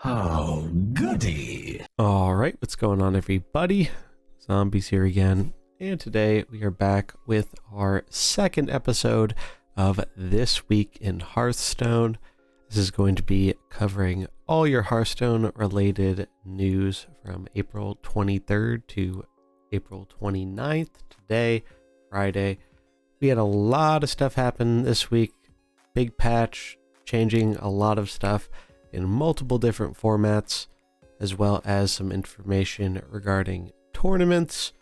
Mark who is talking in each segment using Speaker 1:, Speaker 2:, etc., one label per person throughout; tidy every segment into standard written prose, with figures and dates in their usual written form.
Speaker 1: Oh, goody.
Speaker 2: All right, what's going on, everybody? Zombies here again, and today we are back with our second episode of This Week in Hearthstone. This is going to be covering all your Hearthstone-related news from April 23rd to April 29th, today, Friday. We had a lot of stuff happen this week. Big patch, changing a lot of stuff in multiple different formats, as well as some information regarding tournaments,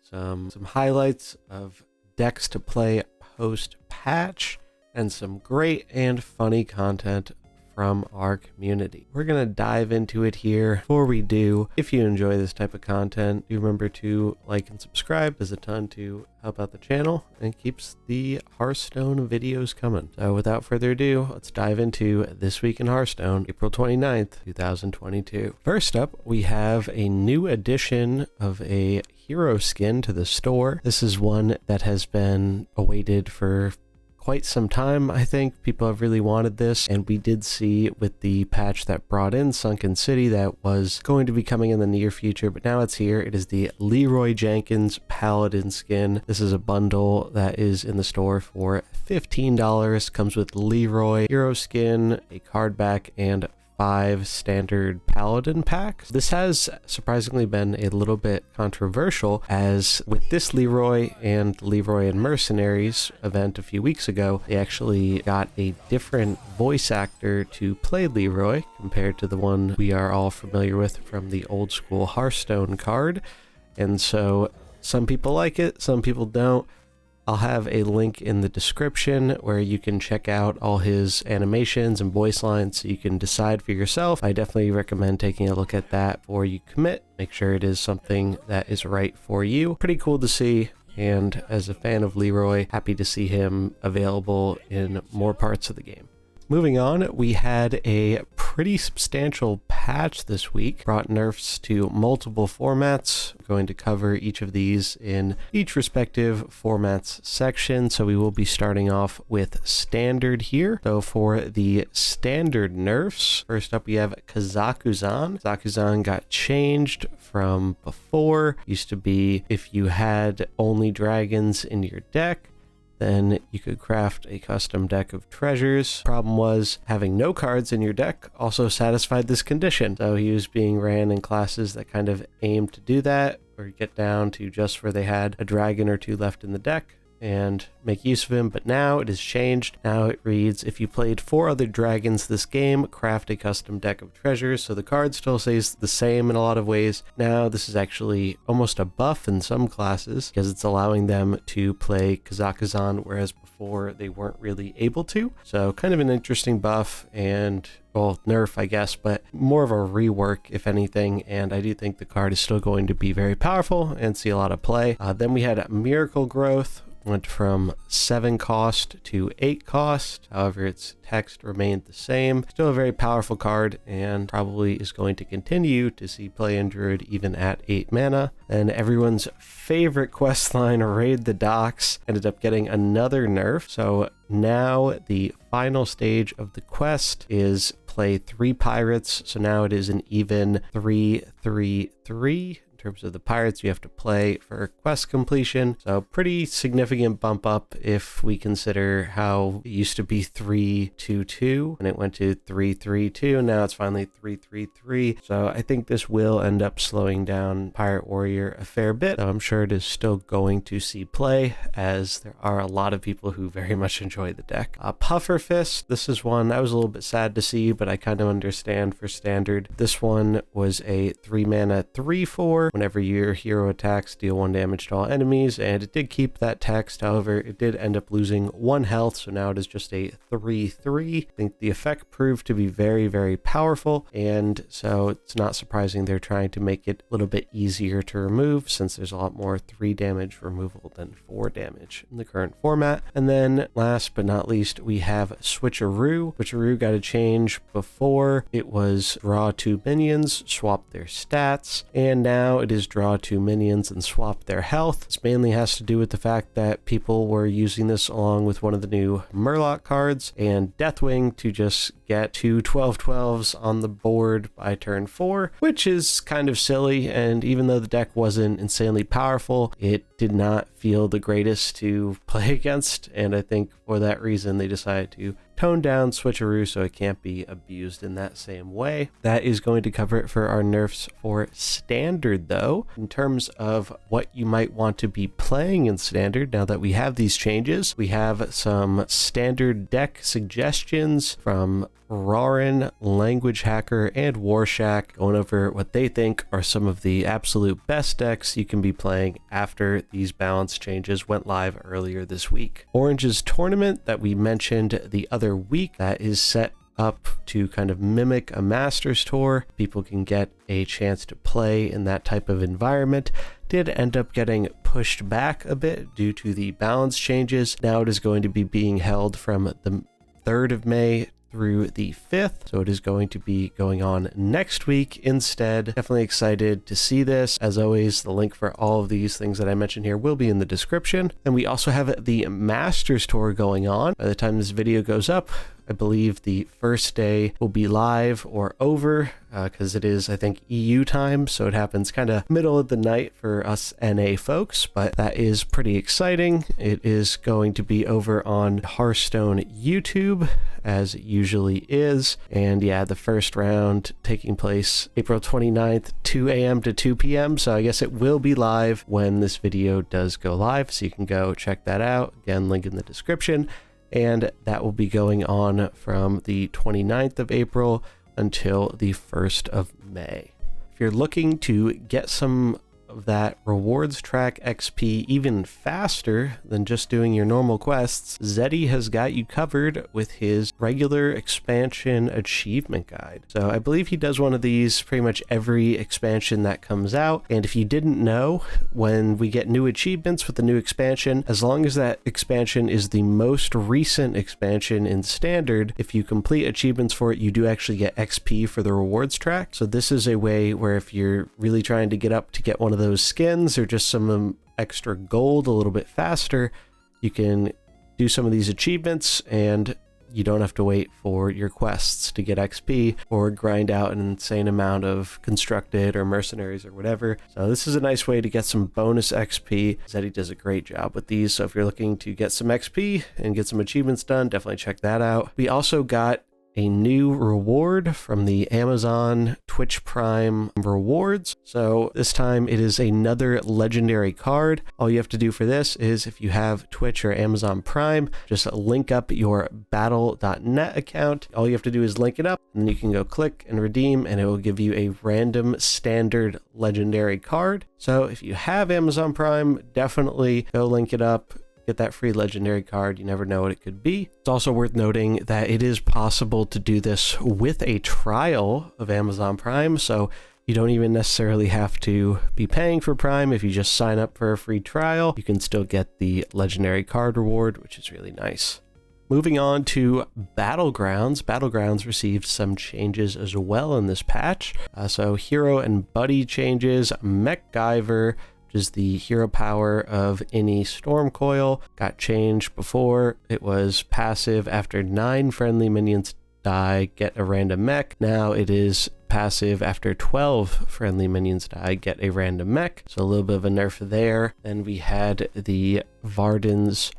Speaker 2: some highlights of decks to play post-patch, and some great and funny content from our community. We're going to dive into it here. Before we do, if you enjoy this type of content, do remember to like and subscribe. There's a ton to help out the channel and keeps the Hearthstone videos coming. So without further ado, let's dive into This Week in Hearthstone, April 29th, 2022. First up, we have a new addition of a hero skin to the store. This is one that has been awaited for quite some time. I think people have really wanted this, and we did see with the patch that brought in Sunken City that was going to be coming in the near future, but now it's here. It is the Leeroy Jenkins Paladin skin. This is a bundle that is in the store for $15. Comes with Leeroy hero skin, a card back, and 5 standard paladin packs. This has surprisingly been a little bit controversial, as with this Leeroy and Leeroy and Mercenaries event a few weeks ago, they actually got a different voice actor to play Leeroy compared to the one we are all familiar with from the old school Hearthstone card. And so some people like it, some people don't. I'll have a link in the description where you can check out all his animations and voice lines so you can decide for yourself. I definitely recommend taking a look at that before you commit. Make sure it is something that is right for you. Pretty cool to see, and as a fan of Leeroy, happy to see him available in more parts of the game. Moving on, we had a pretty substantial patch this week. Brought nerfs to multiple formats. I'm going to cover each of these in each respective formats section. So we will be starting off with standard here. So for the standard nerfs, first up we have Kazakuzan. Kazakuzan got changed from before. Used to be if you had only dragons in your deck, then you could craft a custom deck of treasures. Problem was, having no cards in your deck also satisfied this condition. So he was being ran in classes that kind of aimed to do that, or get down to just where they had a dragon or two left in the deck and make use of him. But now it has changed. Now it reads, if you played 4 other dragons this game, craft a custom deck of treasures. So the card still stays the same in a lot of ways. Now this is actually almost a buff in some classes because it's allowing them to play Kazakuzan, whereas before they weren't really able to. So kind of an interesting buff, and well, nerf, I guess, but more of a rework, if anything, and I do think the card is still going to be very powerful and see a lot of play. Then we had Miracle Growth. Went from 7 cost to 8 cost. However, its text remained the same. Still a very powerful card, and probably is going to continue to see play in Druid even at 8 mana. And everyone's favorite quest line, Raid the Docks, ended up getting another nerf. So now the final stage of the quest is play 3 pirates. So now it is an even 3-3-3. In terms of the pirates you have to play for quest completion. So pretty significant bump up if we consider how it used to be 3-2-2 and it went to 3-3-2, and now it's finally 3-3-3. So I think this will end up slowing down Pirate Warrior a fair bit. So I'm sure it is still going to see play, as there are a lot of people who very much enjoy the deck. Puffer Fist, this is one I was a little bit sad to see, but I kind of understand for standard. This one was a 3 mana 3/4. Whenever your hero attacks, deal 1 damage to all enemies, and it did keep that text. However, it did end up losing 1 health, so now it is just a 3/3. I think the effect proved to be very, very powerful, and so it's not surprising they're trying to make it a little bit easier to remove, since there's a lot more 3 damage removal than 4 damage in the current format. And then last but not least, we have Switcheroo. Switcheroo got a change. Before it was draw 2 minions, swap their stats, and now it is draw 2 minions and swap their health. This mainly has to do with the fact that people were using this along with one of the new Murloc cards and Deathwing to just get 2 12/12s on the board by turn 4, which is kind of silly, and even though the deck wasn't insanely powerful, it did not feel the greatest to play against, and I think for that reason they decided to tone down switcheroo so it can't be abused in that same way. That is going to cover it for our nerfs for standard though. In terms of what you might want to be playing in standard, now that we have these changes, we have some standard deck suggestions from Rarran, languagehacker, and warshack, going over what they think are some of the absolute best decks you can be playing after these balance changes went live earlier this week. Orange's tournament that we mentioned the other week, that is set up to kind of mimic a Masters tour. People can get a chance to play in that type of environment. Did end up getting pushed back a bit due to the balance changes. Now it is going to be being held from the 3rd of May through the 5th, so it is going to be going on next week instead. Definitely excited to see this. As always, the link for all of these things that I mentioned here will be in the description. And we also have the Masters Tour going on. By the time this video goes up, I believe the first day will be live or over, because it is, I think, EU time, so it happens kind of middle of the night for us NA folks, but that is pretty exciting. It is going to be over on Hearthstone YouTube, as it usually is, and yeah, the first round taking place April 29th, 2 a.m. to 2 p.m., so I guess it will be live when this video does go live, so you can go check that out. Again, link in the description. And that will be going on from the 29th of April until the 1st of May. If you're looking to get some of that rewards track XP even faster than just doing your normal quests, Zeddy has got you covered with his regular expansion achievement guide. So I believe he does one of these pretty much every expansion that comes out, and if you didn't know, when we get new achievements with the new expansion, as long as that expansion is the most recent expansion in standard, if you complete achievements for it, you do actually get XP for the rewards track. So this is a way where if you're really trying to get up to get one of those skins or just some extra gold a little bit faster, you can do some of these achievements and you don't have to wait for your quests to get XP or grind out an insane amount of constructed or mercenaries or whatever. So this is a nice way to get some bonus XP. Zeddy does a great job with these, so if you're looking to get some XP and get some achievements done, definitely check that out. We also got a new reward from the Amazon Twitch Prime rewards. So this time it is another legendary card. All you have to do for this is, if you have Twitch or Amazon Prime, just link up your battle.net account. All you have to do is link it up, and then you can go click and redeem, and it will give you a random standard legendary card. So if you have Amazon Prime, definitely go link it up. Get that free legendary card. You never know what it could be. It's also worth noting that it is possible to do this with a trial of Amazon Prime, so you don't even necessarily have to be paying for Prime. If you just sign up for a free trial, you can still get the legendary card reward, which is really nice. Moving on to Battlegrounds. Battlegrounds received some changes as well in this patch. So hero and buddy changes. MacGyver, which is the hero power of any storm coil, got changed. Before it was passive after 9 friendly minions die, get a random mech. Now it is passive after 12 friendly minions die, get a random mech. So a little bit of a nerf there. Then we had the Varden's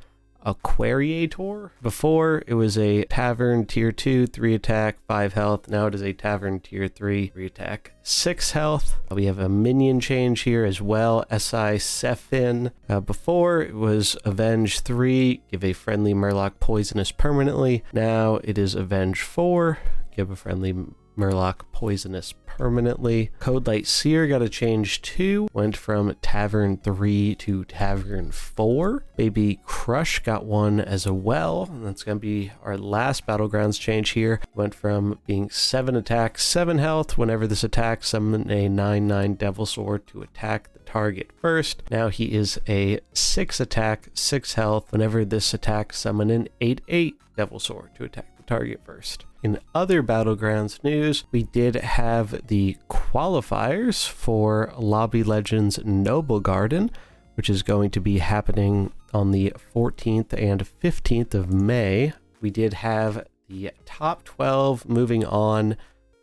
Speaker 2: Aquariator. Before it was a Tavern tier 2, 3 attack, 5 health. Now it is a Tavern tier 3, 3 attack, 6 health. We have a minion change here as well, SI Sephin. Before it was Avenge 3, give a friendly Murloc poisonous permanently. Now it is Avenge 4, give a friendly Murloc poisonous permanently. Code Light Seer got a change too, went from Tavern 3 to Tavern 4. Baby Crush got one as well, and that's going to be our last Battlegrounds change here. Went from being 7 attack, 7 health. Whenever this attacks, summon a 9/9 Devil Sword to attack the target first. Now he is a 6 attack, 6 health. Whenever this attacks, summon an 8/8 Devil Sword to attack the target first. In other Battlegrounds news, we did have the qualifiers for Lobby Legends Noble Garden, which is going to be happening on the 14th and 15th of May. We did have the top 12 moving on.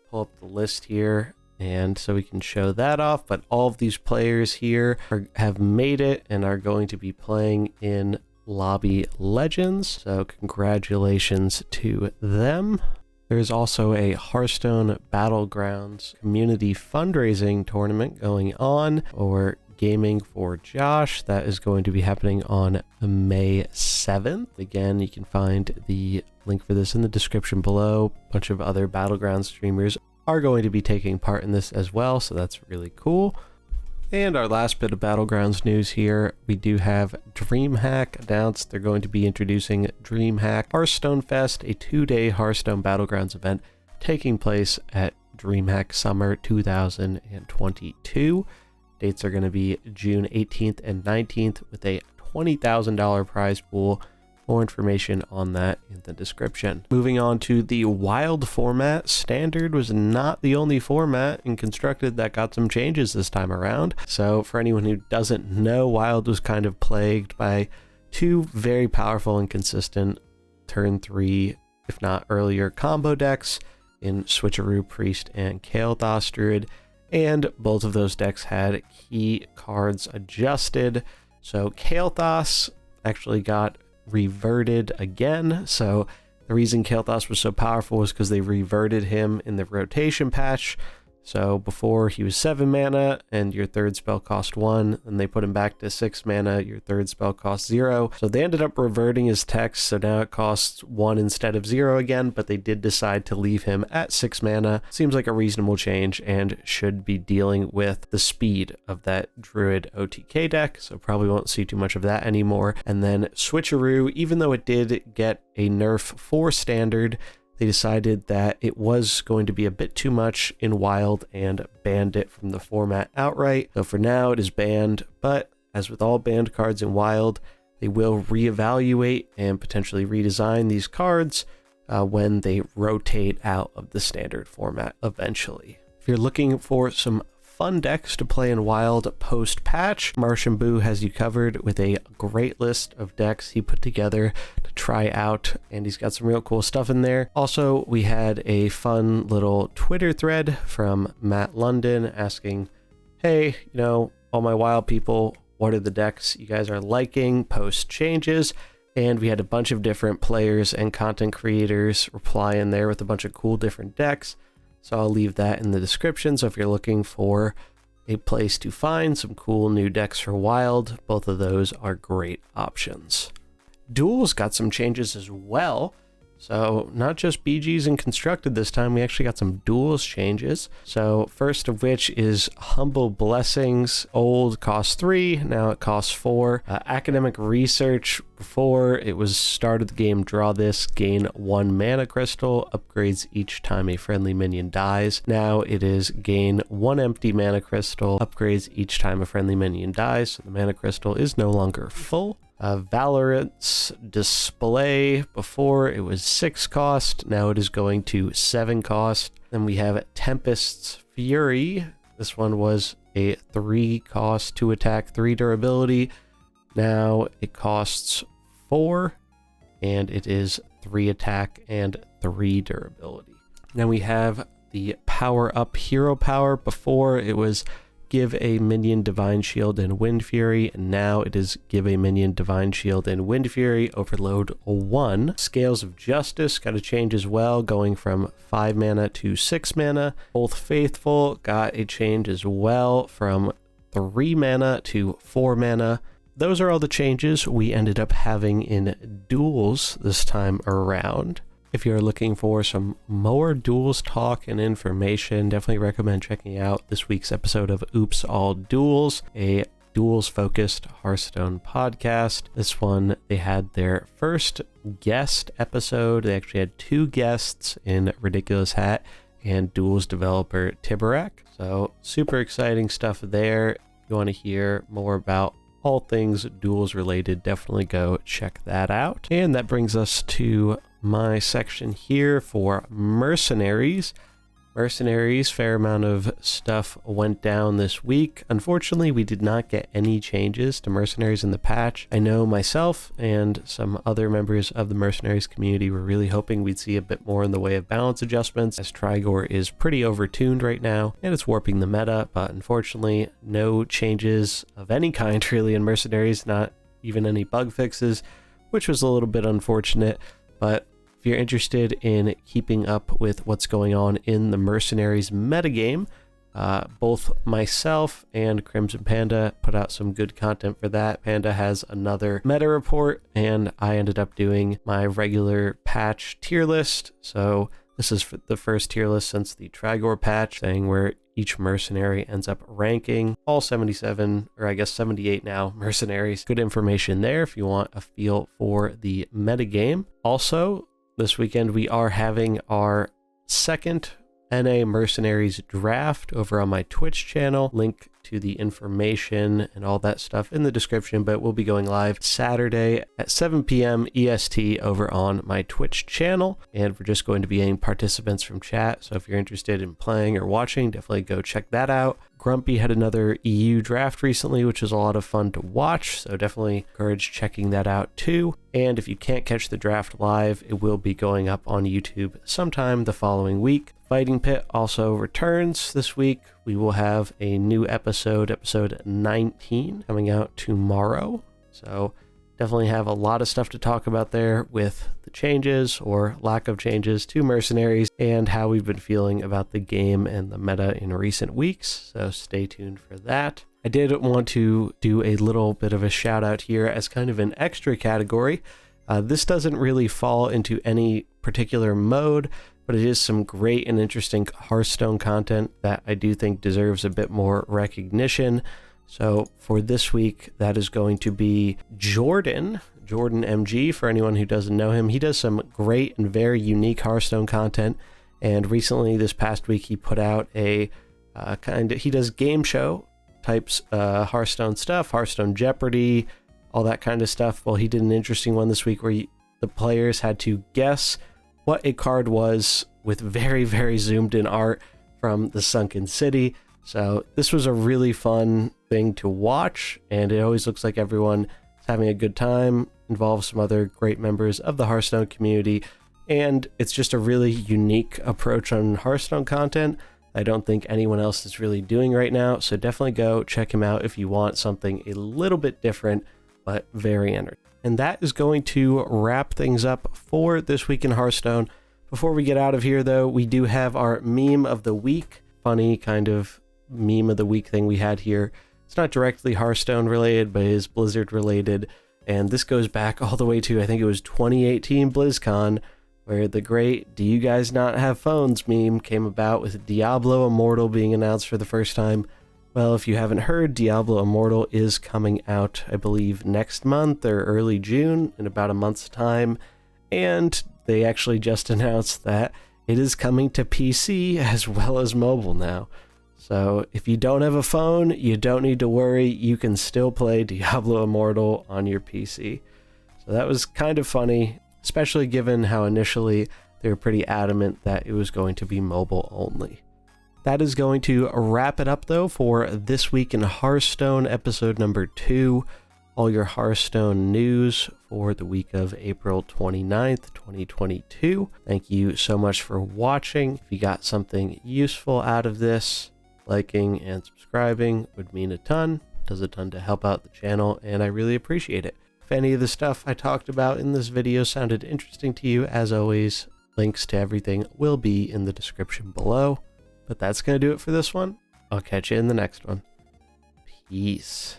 Speaker 2: Pull up the list here, and so we can show that off. But all of these players here have made it and are going to be playing in Lobby Legends. So congratulations to them. There's also a Hearthstone Battlegrounds community fundraising tournament going on, or Gaming for Josh. That is going to be happening on May 7th. Again, you can find the link for this in the description below. A bunch of other Battlegrounds streamers are going to be taking part in this as well, so that's really cool. And our last bit of Battlegrounds news here, we do have Dreamhack announced. They're going to be introducing Dreamhack Hearthstone Fest, a 2-day Hearthstone Battlegrounds event taking place at Dreamhack Summer 2022. Dates are going to be June 18th and 19th with a $20,000 prize pool. More information on that in the description. Moving on to the Wild format, Standard was not the only format in Constructed that got some changes this time around. So for anyone who doesn't know, Wild was kind of plagued by two very powerful and consistent turn 3, if not earlier, combo decks in Switcheroo Priest and Kael'thas Druid. And both of those decks had key cards adjusted. So Kael'thas actually got reverted again. So the reason Kael'thas was so powerful was because they reverted him in the rotation patch. So before he was 7 mana and your third spell cost 1, and they put him back to 6 mana, your third spell cost 0. So they ended up reverting his text, so now it costs 1 instead of 0 again, but they did decide to leave him at 6 mana. Seems like a reasonable change and should be dealing with the speed of that Druid OTK deck, so probably won't see too much of that anymore. And then Switcheroo, even though it did get a nerf for Standard, they decided that it was going to be a bit too much in Wild and banned it from the format outright. So for now it is banned, but as with all banned cards in Wild, they will reevaluate and potentially redesign these cards when they rotate out of the Standard format eventually. If you're looking for some fun decks to play in Wild post-patch, Martian has you covered with a great list of decks he put together to try out, and he's got some real cool stuff in there. Also, we had a fun little Twitter thread from Matt London asking, hey, all my Wild people, what are the decks you guys are liking post changes? And we had a bunch of different players and content creators reply in there with a bunch of cool different decks. So I'll leave that in the description. So if you're looking for a place to find some cool new decks for Wild, both of those are great options. Duels got some changes as well. So not just BGs and Constructed this time, we actually got some Duels changes. So first of which is Humble Blessings. Old cost 3, now it costs 4. Academic Research, before it was start of the game, draw this, gain 1 mana crystal, upgrades each time a friendly minion dies. Now it is gain 1 empty mana crystal, upgrades each time a friendly minion dies, so the mana crystal is no longer full. Valorant's Display, before it was 6 cost, now it is going to 7 cost. Then we have Tempest's Fury. This one was a 3 cost, 2 attack, 3 durability. Now it costs 4, and it is 3 attack and 3 durability. Then we have the Power Up Hero Power. Before it was give a minion Divine Shield and Wind Fury, and now it is give a minion Divine Shield and Wind Fury, overload 1. Scales of Justice got a change as well, going from 5 mana to 6 mana. Both Faithful got a change as well, from 3 mana to 4 mana. Those are all the changes we ended up having in Duels this time around. If you're looking for some more Duels talk and information, definitely recommend checking out this week's episode of Oops All Duels, a Duels-focused Hearthstone podcast. This one, they had their first guest episode. They actually had 2 guests in Ridiculous Hat and Duels developer Tiburak. So super exciting stuff there. If you want to hear more about all things Duels related, definitely go check that out. And that brings us to my section here for Mercenaries. Mercenaries, fair amount of stuff went down this week. Unfortunately, we did not get any changes to Mercenaries in the patch. I know myself and some other members of the Mercenaries community were really hoping we'd see a bit more in the way of balance adjustments, as Trigor is pretty overtuned right now and it's warping the meta, but unfortunately no changes of any kind really in Mercenaries, not even any bug fixes, which was a little bit unfortunate. But if you're interested in keeping up with what's going on in the Mercenaries metagame, both myself and CrimsonPanda put out some good content for that. Panda has another meta report, and I ended up doing my regular patch tier list. So this is the first tier list since the Trigor patch, saying where each mercenary ends up ranking. All 77, or I guess 78 now, mercenaries. Good information there if you want a feel for the metagame. Also, this weekend we are having our second NA Mercenaries draft over on my Twitch channel. Link to the information and all that stuff in the description, but we'll be going live Saturday at 7 p.m. EST over on my Twitch channel, and we're just going to be getting participants from chat. So if you're interested in playing or watching, definitely go check that out. Grumpi had another EU draft recently, which was a lot of fun to watch, so definitely encourage checking that out too. And if you can't catch the draft live, it will be going up on YouTube sometime the following week. Fighting Pit also returns this week. We will have a new episode 19, coming out tomorrow. So definitely have a lot of stuff to talk about there with the changes or lack of changes to Mercenaries and how we've been feeling about the game and the meta in recent weeks. So stay tuned for that. I did want to do a little bit of a shout out here as kind of an extra category. This doesn't really fall into any particular mode, but it is some great and interesting Hearthstone content that I do think deserves a bit more recognition. So for this week, that is going to be JordanMG, for anyone who doesn't know him. He does some great and very unique Hearthstone content, and recently, this past week, he put out a he does game show types Hearthstone stuff, Hearthstone Jeopardy, all that kind of stuff. Well, he did an interesting one this week where the players had to guess what a card was with very, very zoomed in art from the Sunken city. So this was a really fun thing to watch, and it always looks like everyone is having a good time. Involves some other great members of the Hearthstone community, and it's just a really unique approach on Hearthstone content I don't think anyone else is really doing right now. So definitely go check him out if you want something a little bit different, but very entertaining. And that is going to wrap things up for this week in Hearthstone. Before we get out of here, though, we do have our meme of the week. Funny kind of meme of the week thing we had here. It's not directly Hearthstone related, but it is Blizzard related. And this goes back all the way to, I think it was 2018 BlizzCon, where the great "Do you guys not have phones" meme came about with Diablo Immortal being announced for the first time. Well, if you haven't heard, Diablo Immortal is coming out, I believe, next month or early June, in about a month's time. And they actually just announced that it is coming to PC as well as mobile now. So if you don't have a phone, you don't need to worry. You can still play Diablo Immortal on your PC. So that was kind of funny, especially given how initially they were pretty adamant that it was going to be mobile only. That is going to wrap it up, though, for this week in Hearthstone, episode number 2. All your Hearthstone news for the week of April 29th, 2022. Thank you so much for watching. If you got something useful out of this, liking and subscribing would mean a ton. It does a ton to help out the channel, and I really appreciate it. If any of the stuff I talked about in this video sounded interesting to you, as always, links to everything will be in the description below. But that's going to do it for this one. I'll catch you in the next one. Peace.